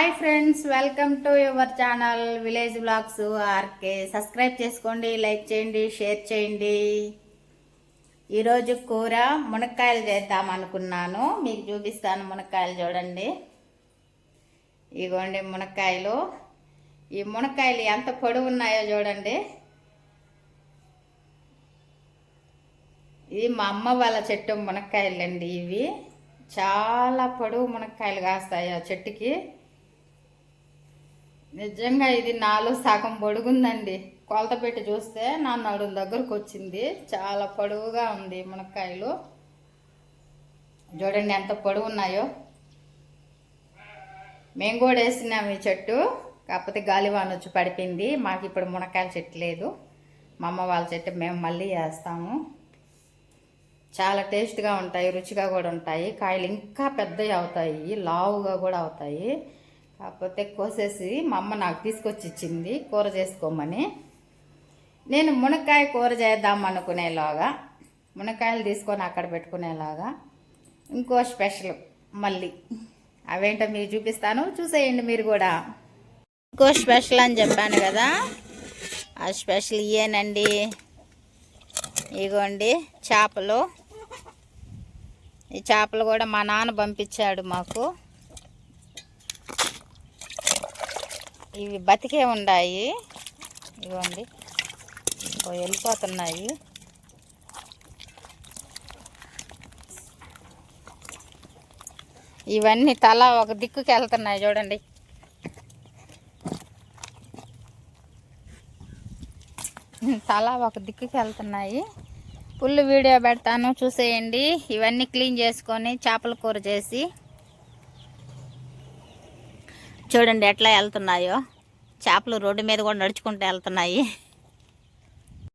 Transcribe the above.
Hi friends, welcome to your channel village blogs RK. Subscribe చేసుకోండి, like చేయండి, share చేయండి. ఈరోజు కూర మునక్కాయలు చేద్దాం అనుకున్నాను. మీకు చూపిస్తాను. మునక్కాయలు చూడండి, ఇగోండి మునక్కాయలు. ఈ మునక్కాయలు ఎంత పొడవు ఉన్నాయో చూడండి. ఇది మా అమ్మ వాళ్ళ చెట్టు మునక్కాయలు అండి. ఇవి చాలా పొడవు మునక్కాయలు కాస్తాయి ఆ చెట్టుకి. నిజంగా ఇది నాలో సగం పొడుగుందండి. కొలత పెట్టి చూస్తే నా నడుం దగ్గరకు వచ్చింది. చాలా పొడవుగా ఉంది మునక్కాయలు. చూడండి ఎంత పొడవు ఉన్నాయో. మేము కూడా వేసినాము ఈ చెట్టు, కాకపోతే గాలివాన వచ్చి పడిపోయింది. మాకు ఇప్పుడు మునక్కాయల చెట్టు లేదు. మా అమ్మ వాళ్ళ చెట్టు మేము మళ్ళీ వేస్తాము. చాలా టేస్ట్గా ఉంటాయి, రుచిగా కూడా ఉంటాయి. కాయలు ఇంకా పెద్దవి అవుతాయి, లావుగా కూడా అవుతాయి. కాకపోతే కోసేసి మా అమ్మ నాకు తీసుకొచ్చి ఇచ్చింది కూర చేసుకోమని. నేను మునక్కాయ కూర చేద్దాం అనుకునేలాగా, మునక్కాయలు తీసుకొని అక్కడ పెట్టుకునేలాగా ఇంకో స్పెషల్ మళ్ళీ. అవేంటో మీకు చూపిస్తాను, చూసేయండి మీరు కూడా. ఇంకో స్పెషల్ అని చెప్పాను కదా, ఆ స్పెషల్ ఇయేనండి. ఇగోండి చేపలు. ఈ చేపలు కూడా మా నాన్న పంపించాడు మాకు. ఇవి బతికే ఉన్నాయి. ఇవ్వండి, వెళ్ళిపోతున్నాయి. ఇవన్నీ తల ఒక దిక్కుకి వెళ్తున్నాయి చూడండి. తల ఒక దిక్కుకి వెళ్తున్నాయి. ఫుల్ వీడియో పెడతాను, చూసేయండి. ఇవన్నీ క్లీన్ చేసుకొని చేపల కూర చేసి చూడండి ఎట్లా వెళ్తున్నాయో. చేపలు రోడ్డు మీద కూడా నడుచుకుంటూ వెళ్తున్నాయి.